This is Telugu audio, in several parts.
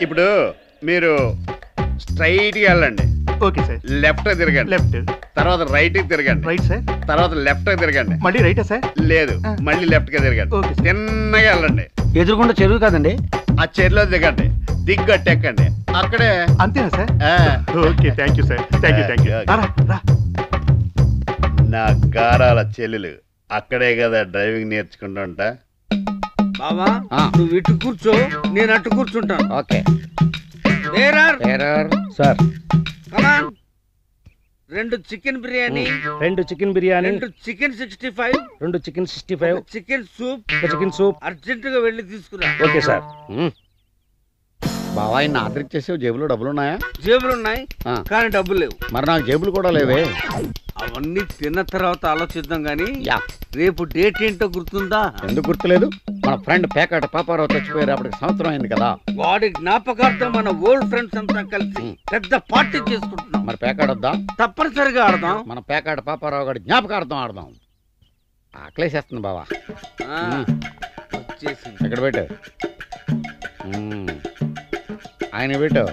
ఇప్పుడు మీరు స్ట్రైట్ గా వెళ్ళండి. Okay sir. లెఫ్ట్ తిరగండి. లెఫ్ట్. తర్వాత రైట్ కి తిరగండి. Right sir. తర్వాత లెఫ్ట్ కి తిరగండి. మళ్ళీ రైటా సార్? లేదు, మళ్ళీ లెఫ్ట్ కి తిరగండి. తిన్నగా వెళ్ళండి. ఎదురుకుండా చెరువు కాదండి, ఆ చెరువులో దిగండి. దిగ్గట్టెక్కండి. అక్కడే. అంతేనా sir? Okay, thank you sir. Thank you. నా గారాల చెల్లెలు అక్కడే కదా డ్రైవింగ్ నేర్చుకుంటా ఉంటా. బావా నువ్వు ఇటు కూర్చో, నేను అటు కూర్చుంటాను. Okay sir. Come on. 2 chicken biryani, 2 chicken biryani, 2 chicken 65, 2 chicken 65, chicken soup, chicken soup అర్జెంటుగా వెళ్ళి తీసుకురా. Okay sir. బావా ఆయన ఆర్డర్ ఇచ్చేసావు, జేబులో డబ్బులు ఉన్నాయా? జేబులు ఉన్నాయి కానీ డబ్బులు లేవు. మరి నాకు జేబులు కూడా లేవే. అవన్నీ తిన్న తర్వాత ఆలోచిద్దాం గానీ రేపు డేట్ ఏంటో గుర్తుందా? ఎందుకు గుర్తులేదు? మన ఫ్రెండ్ పేకాట పాపారావు చచ్చిపోయారు, అప్పటికి సంవత్సరం అయింది కదా. వాడి జ్ఞాపకార్థం మన ఓల్డ్ ఫ్రెండ్స్ అంతా కలిసి పెద్ద పార్టీ చేసుకుంటున్నాం. మరి పేకాట వద్దా? తప్పనిసరిగా ఆడదాం. మన పేకాట పాపారావు గారి జ్ఞాపకార్థం ఆడదాం. ఆకలేసేస్తుంది బావా. వచ్చేసి ఎక్కడ పెట్టు, ఆయన పెట్టు,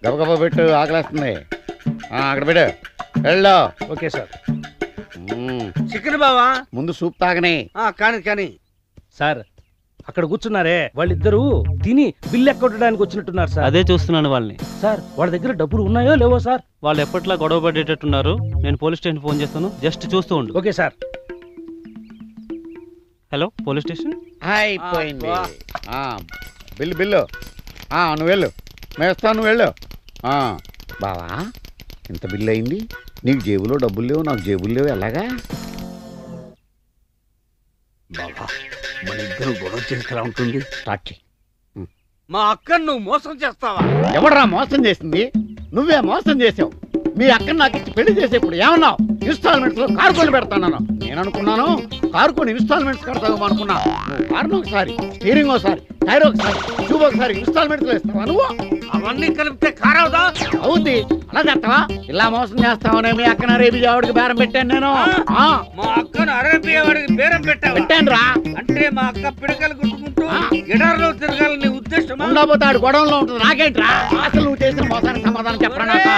గబగబా పెట్టు, ఆకలేస్తుంది. అక్కడ పెట్టు, వెళ్ళు. Okay sir. చికెన్ బావా ముందు సూప్ తాగనే. కానీ సార్ అక్కడ కూర్చున్నారే వాళ్ళిద్దరూ తిని బిల్లు ఎక్కొట్టడానికి వచ్చినట్టున్నారు సార్. అదే చూస్తున్నాను వాళ్ళని. సార్ వాళ్ళ దగ్గర డబ్బులు ఉన్నాయో లేవో సార్? వాళ్ళు ఎప్పట్లా గొడవ పడేటట్టున్నారు. నేను పోలీస్ స్టేషన్ ఫోన్ చేస్తాను, జస్ట్ చూస్తూ ఉండు. Okay sir. Hello, police station. అయిపోయింది. బిల్లు నువ్వు వెళ్ళు, మేము వస్తాను, నువ్వు వెళ్ళు. బావా ఇంత బిల్లు అయింది, నీకు జేబులో డబ్బులు లేవు, నాకు జేబులు లేవు, ఎలాగా? బాబా మన ఇద్దరు గొడవ చేసుకురా ఉంటుంది. స్టార్ట్ చెయ్యి. మా అక్కను నువ్వు మోసం చేస్తావా? ఎవడరా మోసం చేసింది? నువ్వే మోసం చేసావు. మీ అక్కను నాకు ఇచ్చి పెళ్లి చేసేప్పుడు ఏమన్నావు? ఇన్స్టాల్మెంట్స్ లో కారు కొని పెడతాను. నేను అనుకున్నాను కారు కొని ఇన్స్టాల్మెంట్స్ కడతావు అనుకున్నా. నువ్వు కారును ఒకసారి, స్టీరింగ్ ఒకసారి, టైర్ ఒకసారి, ట్యూబ్ ఒకసారి ఇన్స్టాల్మెంట్స్ లో ఇస్తావా నువ్వు? అవన్నీ కలిపితే కారు అవుదా? అవుద్ది. అలా చేస్తావా? ఇలా మోసం చేస్తావనే మీ అక్కన అరేబియా వాడికి బేరం పెట్టాను నేను. మా అక్కను అరేబియా వాడికి బేరం పెట్టాను రా. అంటే మా అక్క పిడకలు గుట్టుకుంటూ ఎడారిలో తిరగాలని ఉద్దేశం ఉండబోతే ఆడు గొడవలో ఉంటుంది. నాకేంట్రా? అసలు నువ్వు చేసిన మోసానికి సమాధానం చెప్పరా నాకు?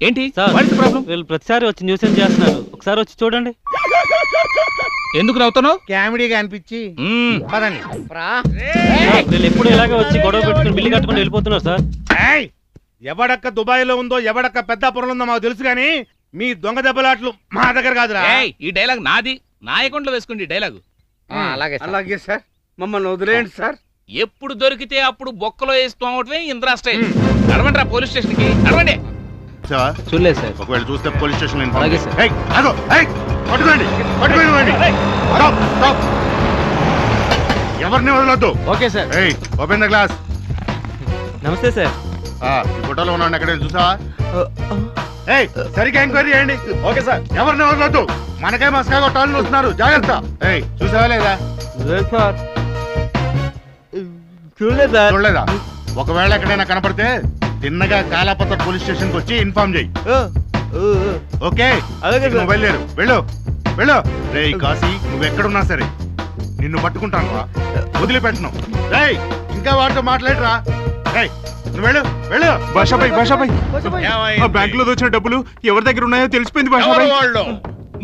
ఏంటి సార్ ప్రాబ్లం? వీళ్ళు ప్రతిసారి వచ్చి న్యూసెన్స్ చేస్తున్నారు, ఒకసారి వచ్చి చూడండి. ఎందుకు నవ్వుతున్నావు? కామెడీగా అనిపించి. వీళ్ళు ఎప్పుడు ఇలాగే వచ్చి గొడవ పెట్టుకుని బిల్లు కట్టుకుని వెళ్ళిపోతున్నారు సార్. ఎవడక్క దుబాయ్ లో ఉందో, ఎవడక్క పెద్దాపురంలో ఉందో మాకు తెలుసు గానీ మీ దొంగ దెబ్బలాట్లు మా దగ్గర కాదురా. ఈ డైలాగ్ నాది, నా అకౌంట్ లో వేసుకోండి డైలాగ్. అలాగే సార్, మమ్మల్ని వదిలేయండి సార్. ఎప్పుడు దొరికితే అప్పుడు బొక్కలో వేసుకోవటమే ఇంద్రా స్టైల్. నడవండి రా పోలీస్ స్టేషన్ కి, నడవండి. చూడలేదు సార్. ఒకవేళ చూస్తే పోలీస్ స్టేషన్. అలాగే సార్. ఎవరిని వదలొద్దు. Okay sir. Open the glass. నమస్తే సార్. ఈ ఫోటోలో ఉన్నాను ఎక్కడ చూసావా? సరిగ్గా ఎంక్వైరీ చేయండి. Okay sir. ఎవరిని వదలొద్దు. మనకే మస్కా కొట్టాలని వస్తున్నారు, జాగ్రత్త. చూసావా లేదా? చూడలేదా? ఒకవేళ ఎక్కడైనా కనపడితే తిన్నగా కాలాపత్ర పోలీస్ స్టేషన్ కి వచ్చి ఇన్ఫార్మ్ చేయి. ఓకే? బయలుదేరు, వెళ్ళు వెళ్ళు. రే కాశీ, నువ్వెక్కడున్నా సరే నిన్ను పట్టుకుంటాను రా, వదిలిపెట్టను. రేయ్ ఇంకా వాడితో మాట్లాడరా. నువ్వు వెళ్ళు వెళ్ళు. భాషాబాయ్ బ్యాంక్ లో వచ్చిన డబ్బులు ఎవరి దగ్గర ఉన్నాయో తెలిసిపోయింది భాషాబాయ్.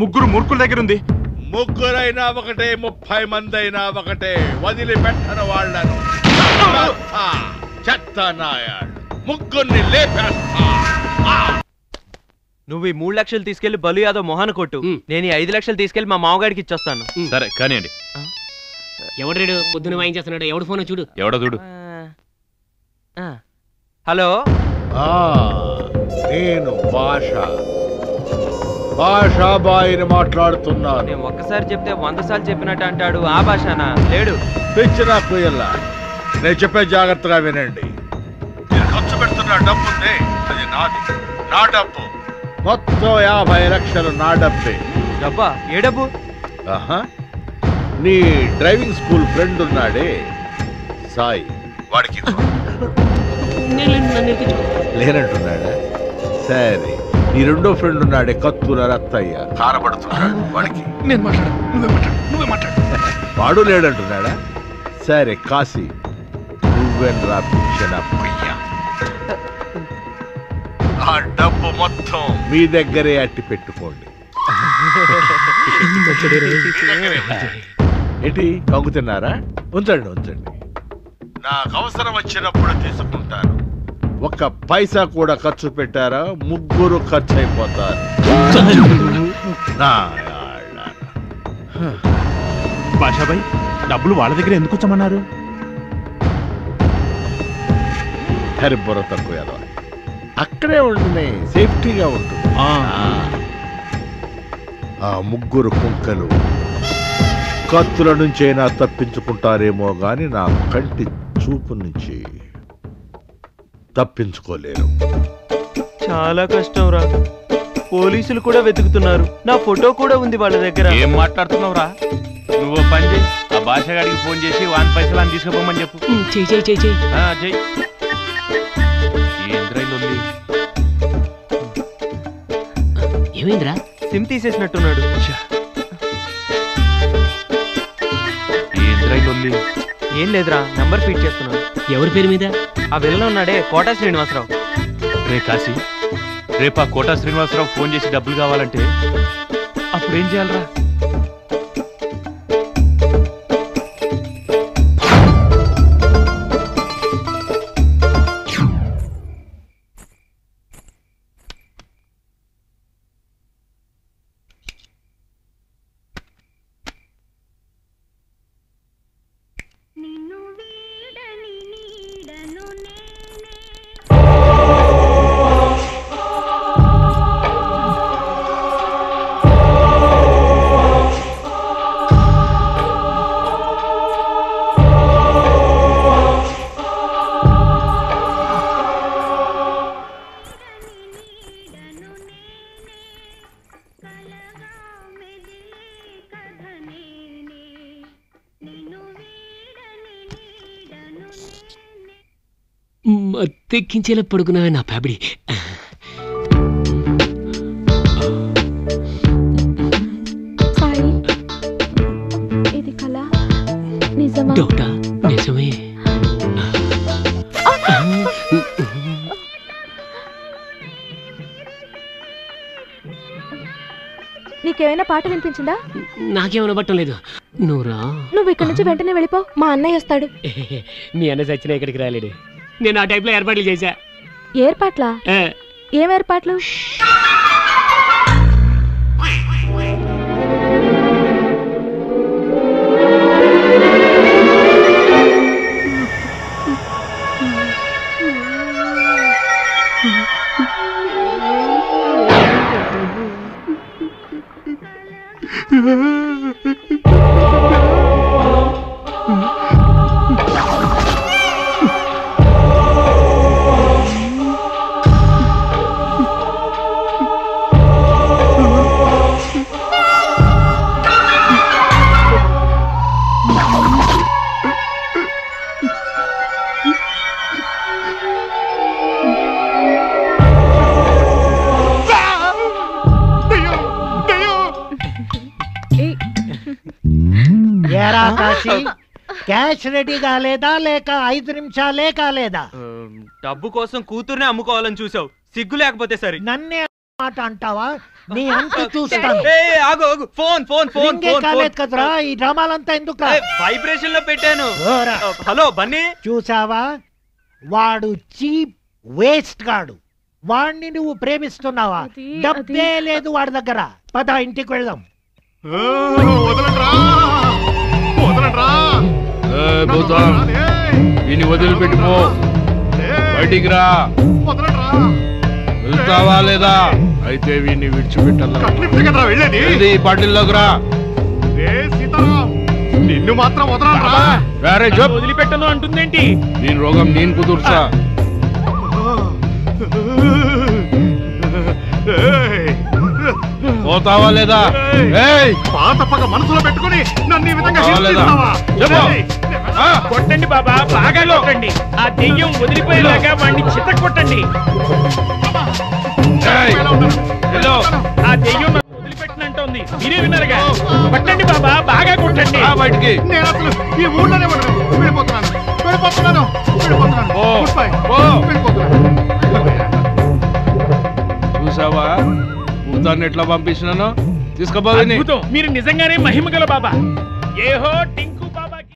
ముగ్గురు మూర్ఖుల దగ్గర ఉంది. ముగ్గురైనా ఒకటే, 30 మంది అయినా ఒకటే, వదిలిపెట్టను వాళ్ళను. చెత్తనాయాడు, ముగ్గురిని లేపేస్తా. నువ్వు ఈ 3 లక్షలు తీసుకెళ్లి బలు యాదవ్ మొహాన కొట్టు, నేను ఈ 5 లక్షలు తీసుకెళ్లి మా మామగాడికి ఇచ్చొస్తాను. సరే కానివ్వండి. ఎవడు పొద్దున వాయించేస్తున్నాడు? ఎవడు ఫోన్ చూడు. ఎవడో చూడు. హలో, నేను భాషాబాయిని మాట్లాడుతున్నాను. నేను ఒక్కసారి చెప్తే 100 సార్లు చెప్పినట్టు అంటాడు. ఆ భాషనా? లేడు. పిచ్చినా కుయ్యల్లా, నేను చెప్పే జాగ్రత్తగా వినండి. నేను ఖర్చు పెడుతున్న డబ్బుంది, అది నాది, నా డబ్బు. మొత్తం 50 లక్షలు నా డబ్బే. డబ్బా? ఏ డబ్బు? నీ డ్రైవింగ్ స్కూల్ ఫ్రెండ్ ఉన్నాడే సాయి, వాడికి లేనంటున్నాడా? సరే, నీ రెండో ఫ్రెండ్ ఉన్నాడే కత్తుల రత్తయ్య కారపడుతున్నాడు వాడికి. నేను మాట్లాడు, నువ్వే మాట్లాడు. వాడు లేడంటున్నాడా? సరే కాశీ, నువ్వెన్రా పిచ్చన పయ్యా. ఆ డబ్బు మొత్తం మీ దగ్గరే అట్టి పెట్టుకోండి. ఏంటి కంగుతున్నారా? ఉంచండి ఉంచండి, నాకు అవసరం వచ్చినప్పుడు తీసుకుంటాను. ఒక్క పైసా కూడా ఖర్చు పెట్టారా ముగ్గురు ఖర్చు అయిపోతారు. బాషాబాయ్, డబ్బులు వాళ్ళ దగ్గర ఎందుకు వచ్చమన్నారు? హరిబుర్ర తక్కువ ఏదో అక్కడే ఉంటుంది, సేఫ్టీగా ఉంటుంది. ఆ ముగ్గురు కుంకలు కత్తుల నుంచైనా తప్పించుకుంటారేమో గాని నా కంటి చూపు నుంచి తప్పించుకోలేరు. చాలా కష్టం రా. పోలీసులు కూడా వెతుకుతున్నారు. నా ఫోటో కూడా ఉంది వాళ్ళ దగ్గర. ఏం మాట్లాడుతున్నావురా? నువ్వు పని చేయి, ఆ భాషగాడికి ఫోన్ చేసి వాన్ పైసలు అని తీసుకుపోమని చెప్పు. చెయ్యి చెయ్యి చెయ్యి చెయ్యి. చెయ్యి. ఏంద్రైలు ఉంది? ఏమైందిరా? సిమ్ తీసేసినట్టున్నాడు. ఏంద్రైలు ఉంది? ఏం లేదురా, నంబర్ ఫీడ్ చేస్తున్నాను. ఎవరి పేరు మీద? ఆ వెళ్ళలో ఉన్నాడే కోటా శ్రీనివాసరావు. రే కాశీ, రేపా కోటా శ్రీనివాసరావు ఫోన్ చేసి డబ్బులు కావాలంటే అప్పుడు ఏం చేయాలరా? మత్తెక్కించేలా పడుకున్నావే నా పాపిడి. సాయి, ఇది కళ నిజమా? డౌటా? నిజమే. నీకేమైనా పాట వినిపించిందా? నాకేమైనా పట్టం లేదు. నువ్వురా, నువ్వు ఇక్కడి నుంచి వెంటనే వెళ్ళిపో, మా అన్నయ్య వస్తాడు. మీ అన్న సచిన ఇక్కడికి రాలేడు. నేను ఆ టైప్లో ఏర్పాట్లు చేశా. ఏర్పాట్లా? ఏం ఏర్పాట్లు? క్యాష్ రెడీ కాలేదా లేక 5 నిమిషాలే కాలేదా? డబ్బు కోసం కూతుర్నే అమ్ముకోవాలని చూసావు, సిగ్గు లేకపోతే సరే. నన్నే మాట అంటావా? నీ అంత చూస్తాను. ఫోన్ ఫోన్ ఫోన్ కాలేదు కదరా, ఈ డ్రామాలంతా ఎందుకు? వైబ్రేషన్ లో పెట్టాను. హలో బన్నీ, చూసావా? వాడు చీప్ వేస్ట్ గాడు. వాడిని నువ్వు ప్రేమిస్తున్నావా? డబ్బే లేదు వాడి దగ్గర. పద ఇంటికి వెళ్దాం. వీని వదిలిపెట్టుకో, బయటికి రా. వెళ్తావా లేదా? అయితే వీడిని విడిచిపెట్టాలి. పాటిల్లోకి రా. నిన్ను మాత్రం వదిలిపెట్టను అంటుందేంటి? దీని రోగం నేను కుదుర్చా. పోతావా లేదా? తప్పక మనసులో పెట్టుకుని నన్ను ఈ విధంగా కొట్టండి బాబా, బాగా కొట్టండి. ఆ దెయ్యం వదిలిపోయేలాగా వాడిని చిత్త కొట్టండి. ఆ దెయ్యం నన్ను వదిలిపెట్టినంటోంది మీరే విన్నారుగా కొట్టండి బాబా బాగా కొట్టండి బయటికి నేను అసలు ఈ ఊళ్ళోనే ఉండను. వెళ్ళిపోతున్నాను వెళ్ళిపోతున్నాను వెళ్ళిపోతున్నాను. Goodbye. వెళ్ళిపోతున్నాను. చూసావా భూతాన్ని ఎట్లా పంపించినాను తీసుకోబోదని అద్భుతం. మీరు నిజంగానే మహిమ గల బాబా ఏహో టింకు